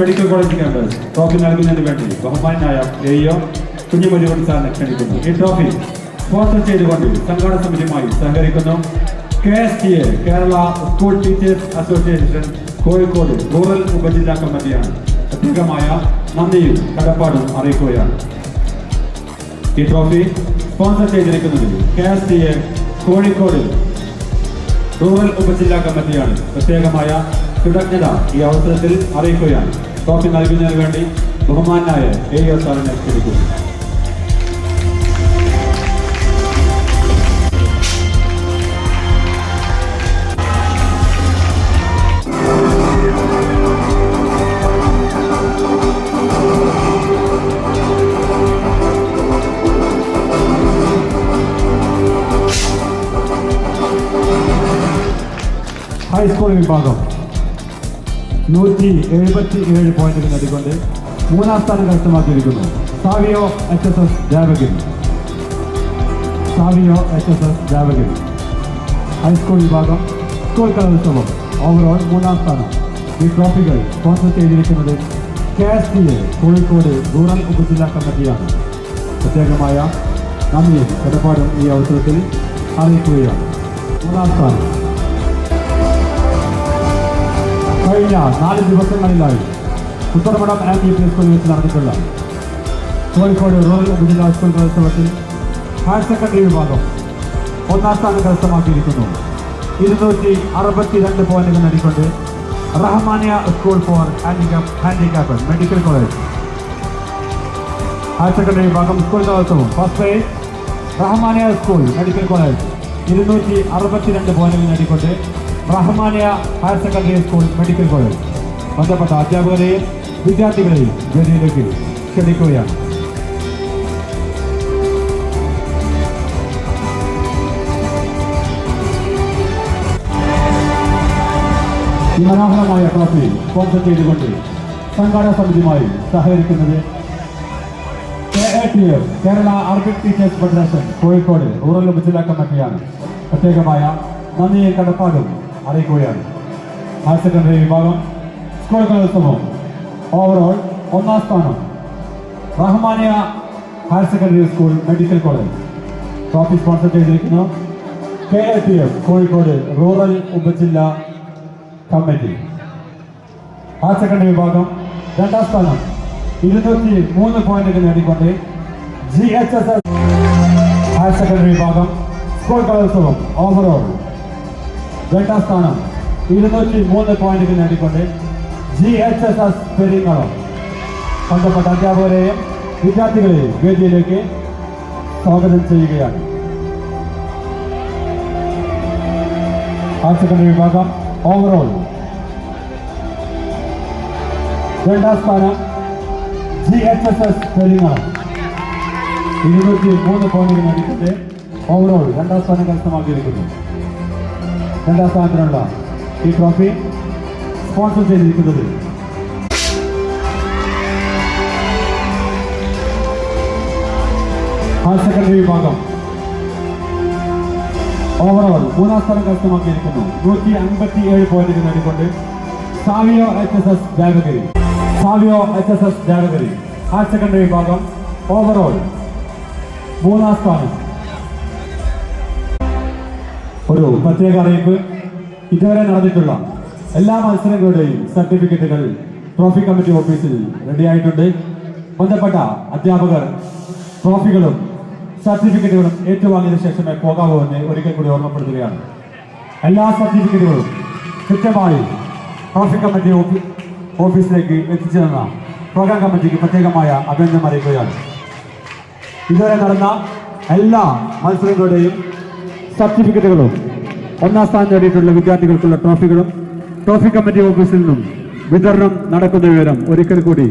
Medical college campus trophy നൽകുന്നതിന് വേണ്ടി ബഹുമാനായ എഇഒ കുഞ്ഞുമൊഴിവൻ സാറിനെ ക്ഷണിക്കുന്നു. ഈ ട്രോഫി സ്പോൺസർ ചെയ്തുകൊണ്ട് സംഘാടന സമിതിയുമായി സഹകരിക്കുന്നു KSTA Kerala school teachers association Kozhikode rural ഉപജില്ലാ കമ്മിറ്റിയാണ്. പ്രത്യേകമായ നന്ദിയും കടപ്പാടും അറിയിക്കുകയാണ്. ഈ ട്രോഫി സ്പോൺസർ ചെയ്തിരിക്കുന്നത് KSTA കോഴിക്കോട് റൂറൽ ഉപജില്ലാ കമ്മിറ്റിയാണ്. പ്രത്യേകമായ കൃതജ്ഞത ഈ അവസരത്തിൽ അറിയിക്കുകയാണ്. ട്രോഫി നൽകുന്നതിന് വേണ്ടി ബഹുമാനായ എഇഒ സാറിനെ ക്ഷണിക്കുന്നു. ഹൈസ്കൂൾ വിഭാഗം 177 പോയിന്റുകൾ നേടിക്കൊണ്ട് 3-ാം സ്ഥാനം കരസ്ഥമാക്കിയിരിക്കുന്നു സാവിയോ HSS ദേവഗിരി. ഹൈസ്കൂൾ വിഭാഗം സ്കൂൾ കലോത്സവം ഓവറോൾ 3-ാം സ്ഥാനം. ഈ ട്രോഫികൾ സ്പോൺസർ ചെയ്തിരിക്കുന്നത് KSTA കോഴിക്കോട് റൂറൽ ഉപജില്ലാ കമ്മിറ്റിയാണ്. പ്രത്യേകമായ നന്ദിയും കടപ്പാടും ഈ അവസരത്തിൽ അറിയിക്കുകയാണ്. 3-ാം സ്ഥാനം കഴിഞ്ഞ 4 ദിവസങ്ങളിലായി ഉത്തരമഠം APP സ്കൂളിൽ വെച്ച് നടന്നിട്ടുള്ള കോഴിക്കോട് റൂറൽ ഉപജില്ലാ സ്കൂൾ കലോത്സവത്തിൽ ഹയർ സെക്കൻഡറി വിഭാഗം 1-ാം സ്ഥാനം കരസ്ഥമാക്കിയിരിക്കുന്നു. 262 പോയിന്റുകൾ നേടിക്കൊണ്ട് Rahmania school for handicapped medical college. Higher secondary വിഭാഗം school Kalolsavam first prize Rahmania school medical college 262 പോയിന്റുകൾ നേടിക്കൊണ്ട് Rahmania higher secondary school medical college. ബന്ധപ്പെട്ട അധ്യാപകരെയും വിദ്യാർത്ഥികളെയും വേദിയിലേക്ക് ക്ഷണിക്കുകയാണ്. ഈ മനോഹരമായ ട്രോഫി സ്പോൺസർ ചെയ്തുകൊണ്ട് സംഘാടന സമിതിയുമായി സഹകരിക്കുന്നത് KATF Kerala Arabic teachers federation Kozhikode rural ഉപജില്ലാ കമ്മിറ്റിയാണ്. പ്രത്യേകമായ നന്ദിയും കടപ്പാടും അറിയിക്കുകയാണ്. ഹയർ സെക്കൻഡറി വിഭാഗം സ്കൂൾ കലോത്സവം ഓവറോൾ 1-ാം സ്ഥാനം Rahmania higher secondary school medical college. Trophy sponsor ചെയ്തിരിക്കുന്നു KATF കോഴിക്കോട് റൂറൽ ഉപജില്ലാ കമ്മിറ്റി. ഹയർ സെക്കൻഡറി വിഭാഗം 2-ാം സ്ഥാനം 203 പോയിന്റുകൾ നേടിക്കൊണ്ട് GHSS. ഹയർ സെക്കൻഡറി വിഭാഗം സ്കൂൾ കലോത്സവം ഓവറോൾ 2-ാം സ്ഥാനം 203 പോയിന്റുകൾ നേടിക്കൊണ്ട് GHSS പെരിങ്ങളം. ബന്ധപ്പെട്ട അധ്യാപകരെയും വിദ്യാർത്ഥികളെയും വേദിയിലേക്ക് സ്വാഗതം ചെയ്യുകയാണ്. ഹയർ സെക്കൻഡറി വിഭാഗം ഓവറോൾ 2-ാം സ്ഥാനം GHSS പെരിങ്ങളം 203 പോയിന്റുകൾ നേടിക്കൊണ്ട് ഓവറോൾ 2-ാം സ്ഥാനം കരസ്ഥമാക്കിയിരിക്കുന്നു. 2-ാം സ്ഥാനത്തിനുള്ള ഈ ട്രോഫി സ്പോൺസർ ചെയ്തിരിക്കുന്നത് ഹയർ സെക്കൻഡറി വിഭാഗം ഓവറോൾ 3-ാം സ്ഥാനം കരസ്ഥമാക്കിയിരിക്കുന്നു. 157 പോയിന്റുകൾ നേടിക്കൊണ്ട് Savio HSS Devagiri. Higher secondary വിഭാഗം ഓവറോൾ 3-ാം സ്ഥാനം. ഒരു പ്രത്യേക അറിയിപ്പ്. ഇതുവരെ നടന്നിട്ടുള്ള എല്ലാ മത്സരങ്ങളുടെയും സർട്ടിഫിക്കറ്റുകൾ ട്രോഫി കമ്മിറ്റി ഓഫീസിൽ റെഡിയായിട്ടുണ്ട്. ബന്ധപ്പെട്ട അധ്യാപകർ ട്രോഫികളും സർട്ടിഫിക്കറ്റുകളും ഏറ്റുവാങ്ങിയതിനു ശേഷമേ പോകാവൂ എന്ന് ഒരിക്കൽ കൂടി ഓർമ്മപ്പെടുത്തുകയാണ്. എല്ലാ സർട്ടിഫിക്കറ്റുകളും കൃത്യമായി ട്രോഫി കമ്മിറ്റി ഓഫീസിലേക്ക് എത്തിച്ചു തന്ന പ്രോഗ്രാം കമ്മിറ്റിക്ക് പ്രത്യേകമായ അഭിനന്ദനം അറിയിക്കുകയാണ്. ഇതുവരെ നടന്ന എല്ലാ മത്സരങ്ങളുടെയും സർട്ടിഫിക്കറ്റുകളും 1-ാം സ്ഥാനം നേടിയിട്ടുള്ള വിദ്യാർത്ഥികൾക്കുള്ള ട്രോഫികളും ട്രോഫി കമ്മിറ്റി ഓഫീസിൽ നിന്നും വിതരണം നടക്കുന്ന വിവരം ഒരിക്കൽ കൂടി